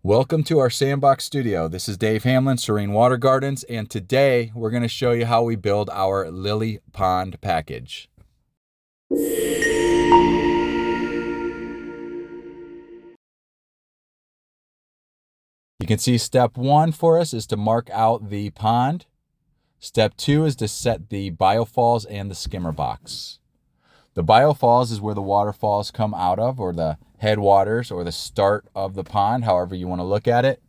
Welcome to our Sandbox studio. This is Dave Hamlin, Serene Water Gardens, and today we're going to show you how we build our lily pond package. You can see step 1 for us is to mark out the pond. Step 2 is to set the biofalls and the skimmer box. The biofalls is where the waterfalls come out of, or the headwaters, or the start of the pond, however you want to look at it.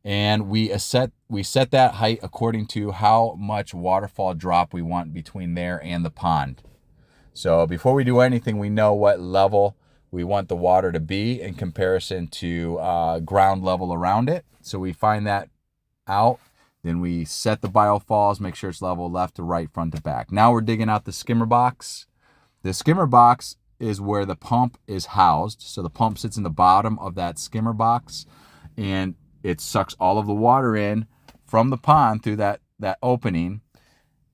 And we set that height according to how much waterfall drop we want between there and the pond. So before we do anything, we know what level we want the water to be in comparison to ground level around it. So we find that out. Then we set the biofalls, make sure it's level left to right, front to back. Now we're digging out the skimmer box. The skimmer box is where the pump is housed. So the pump sits in the bottom of that skimmer box, and it sucks all of the water in from the pond through that opening,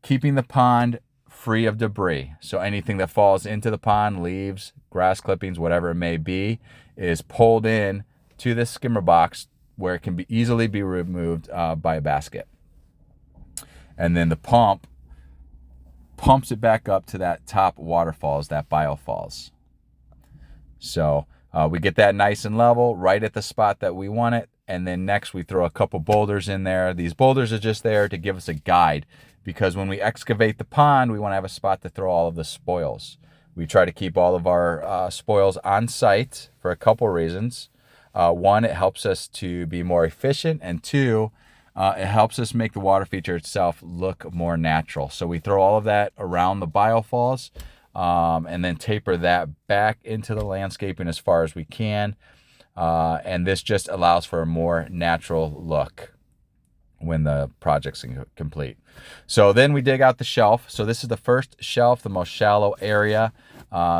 keeping the pond free of debris. So anything that falls into the pond, leaves, grass clippings, whatever it may be, is pulled in to this skimmer box where it can easily be removed by a basket. And then the pump pumps it back up to that top waterfalls, that biofalls. So we get that nice and level right at the spot that we want it. And then next we throw a couple boulders in there. These boulders are just there to give us a guide, because when we excavate the pond, we want to have a spot to throw all of the spoils. We try to keep all of our spoils on site for a couple reasons. One, it helps us to be more efficient, and two, it helps us make the water feature itself look more natural. So we throw all of that around the biofalls and then taper that back into the landscaping as far as we can. And this just allows for a more natural look when the project's complete. So then we dig out the shelf. So this is the first shelf, the most shallow area.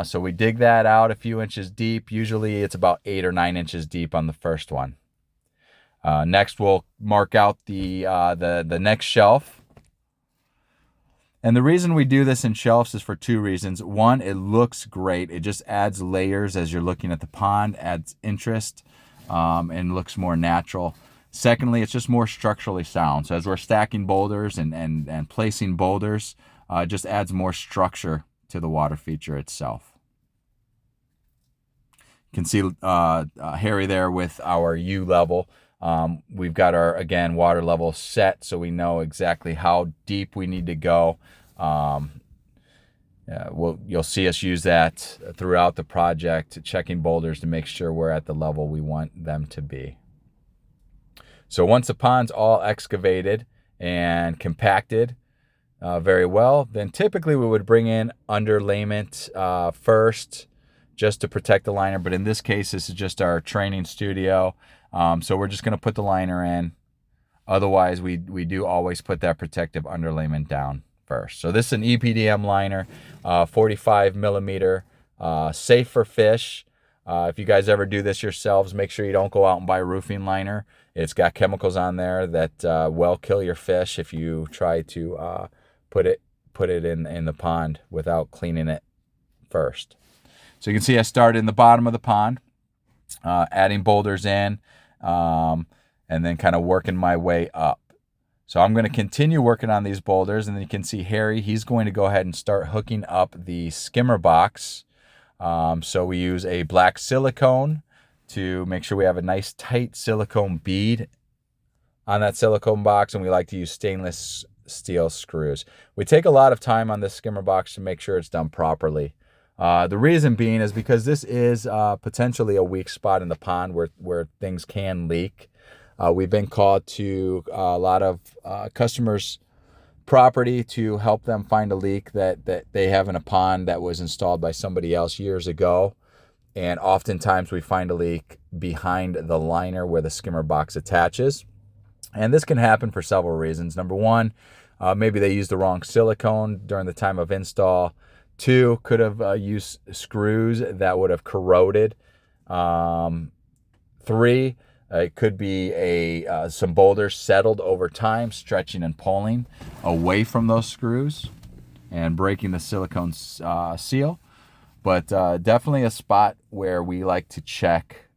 So we dig that out a few inches deep. Usually it's about 8 or 9 inches deep on the first one. Next, we'll mark out the next shelf. And the reason we do this in shelves is for two reasons. One, it looks great. It just adds layers as you're looking at the pond, adds interest, and looks more natural. Secondly, it's just more structurally sound. So as we're stacking boulders and placing boulders, it just adds more structure to the water feature itself. You can see Harry there with our U level. We've got our, again, water level set, so we know exactly how deep we need to go. You'll see us use that throughout the project, checking boulders to make sure we're at the level we want them to be. So once the pond's all excavated and compacted very well, then typically we would bring in underlayment first, just to protect the liner. But in this case, this is just our training studio. So we're just going to put the liner in. Otherwise, we do always put that protective underlayment down first. So this is an EPDM liner, 45 millimeter, safe for fish. If you guys ever do this yourselves, make sure you don't go out and buy a roofing liner. It's got chemicals on there that will kill your fish if you try to put it in the pond without cleaning it first. So you can see I started in the bottom of the pond, adding boulders in, and then kind of working my way up. So I'm going to continue working on these boulders, and then you can see Harry, he's going to go ahead and start hooking up the skimmer box. So we use a black silicone to make sure we have a nice tight silicone bead on that silicone box, and we like to use stainless steel screws. We take a lot of time on this skimmer box to make sure it's done properly. The reason being is because this is potentially a weak spot in the pond where things can leak. We've been called to a lot of customers' property to help them find a leak that they have in a pond that was installed by somebody else years ago. And oftentimes we find a leak behind the liner where the skimmer box attaches. And this can happen for several reasons. Number one, maybe they used the wrong silicone during the time of install. Two, could have used screws that would have corroded. Three, it could be some boulders settled over time, stretching and pulling away from those screws and breaking the silicone seal. But definitely a spot where we like to check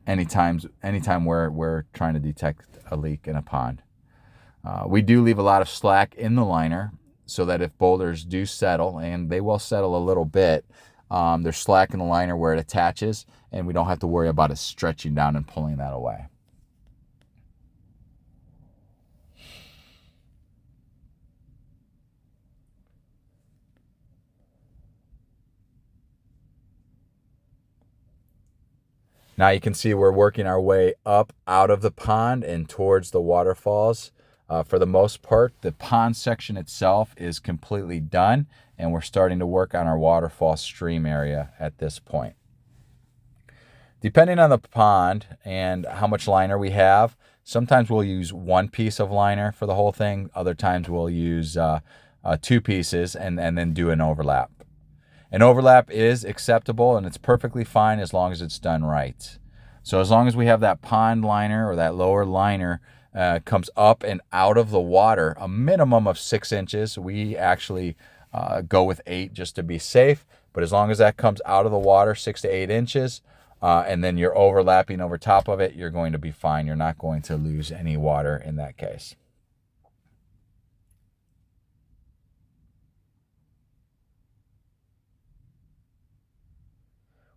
anytime we're trying to detect a leak in a pond. We do leave a lot of slack in the liner so that if boulders do settle, and they will settle a little bit, there's slack in the liner where it attaches, and we don't have to worry about it stretching down and pulling that away. Now you can see we're working our way up out of the pond and towards the waterfalls. For the most part, the pond section itself is completely done, and we're starting to work on our waterfall stream area at this point. Depending on the pond and how much liner we have, sometimes we'll use one piece of liner for the whole thing. Other times we'll use 2 pieces and then do an overlap. An overlap is acceptable, and it's perfectly fine as long as it's done right. So as long as we have that pond liner or that lower liner comes up and out of the water, a minimum of 6 inches. We actually go with 8 just to be safe. But as long as that comes out of the water 6 to 8 inches, and then you're overlapping over top of it, you're going to be fine. You're not going to lose any water in that case.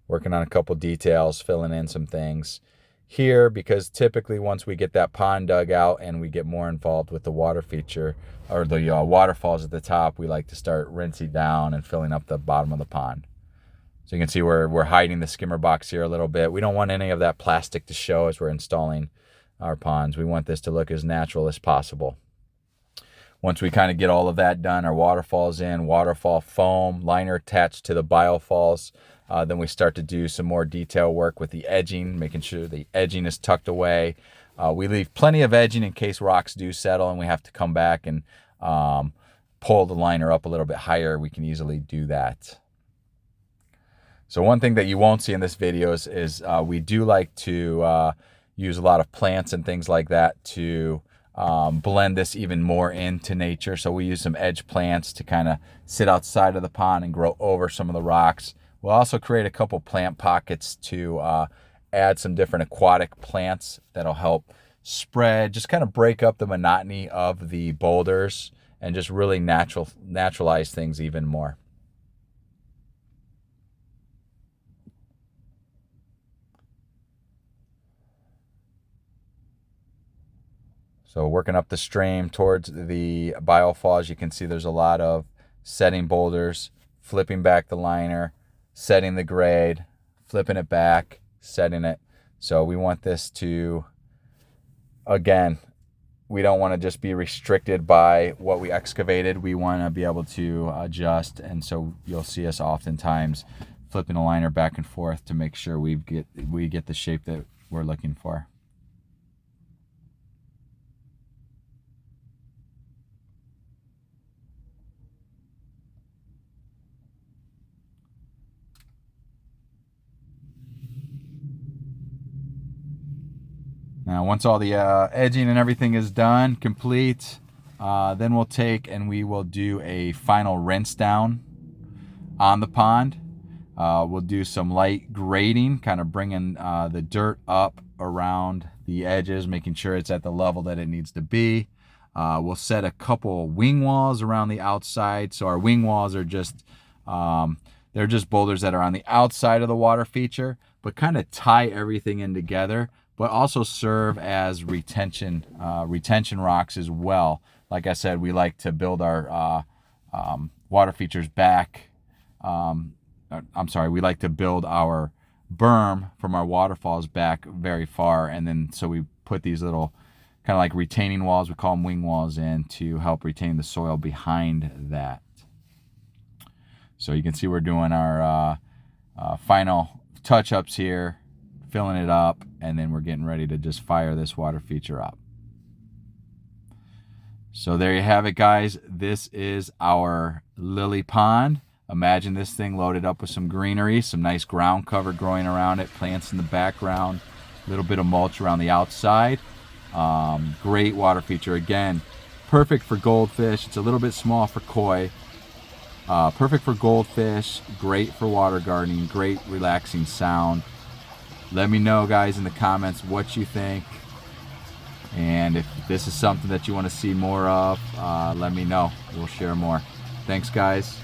Working on a couple details, filling in some things here, because typically once we get that pond dug out and we get more involved with the water feature or the waterfalls at the top, we like to start rinsing down and filling up the bottom of the pond. So you can see we're hiding the skimmer box here a little bit. We don't want any of that plastic to show as we're installing our ponds. We want this to look as natural as possible. Once we kind of get all of that done, our waterfalls in, waterfall foam, liner attached to the biofalls, then we start to do some more detail work with the edging, making sure the edging is tucked away. We leave plenty of edging in case rocks do settle and we have to come back and pull the liner up a little bit higher. We can easily do that. So one thing that you won't see in this video is we do like to use a lot of plants and things like that to blend this even more into nature. So we use some edge plants to kind of sit outside of the pond and grow over some of the rocks. We'll also create a couple plant pockets to add some different aquatic plants that'll help spread, just kind of break up the monotony of the boulders and just really naturalize things even more. So working up the stream towards the biofalls, you can see there's a lot of setting boulders, flipping back the liner, setting the grade, flipping it back, setting it. So we want this to, again, we don't want to just be restricted by what we excavated. We want to be able to adjust. And so you'll see us oftentimes flipping the liner back and forth to make sure we get the shape that we're looking for. Now, once all the edging and everything is done, complete, then we'll take and we will do a final rinse down on the pond. We'll do some light grading, kind of bringing the dirt up around the edges, making sure it's at the level that it needs to be. We'll set a couple wing walls around the outside. So our wing walls are just, they're just boulders that are on the outside of the water feature, but kind of tie everything in together, but also serve as retention rocks as well. Like I said, we like to build our water features back. We like to build our berm from our waterfalls back very far, and then so we put these little kind of like retaining walls, we call them wing walls, in to help retain the soil behind that. So you can see we're doing our final touch-ups here, filling it up, and then we're getting ready to just fire this water feature up. So there you have it, guys. This is our lily pond. Imagine this thing loaded up with some greenery, some nice ground cover growing around it, plants in the background, a little bit of mulch around the outside. Great water feature. Again, perfect for goldfish. It's a little bit small for koi. Perfect for goldfish, great for water gardening, great relaxing sound. Let me know, guys, in the comments what you think. And if this is something that you want to see more of, let me know. We'll share more. Thanks, guys.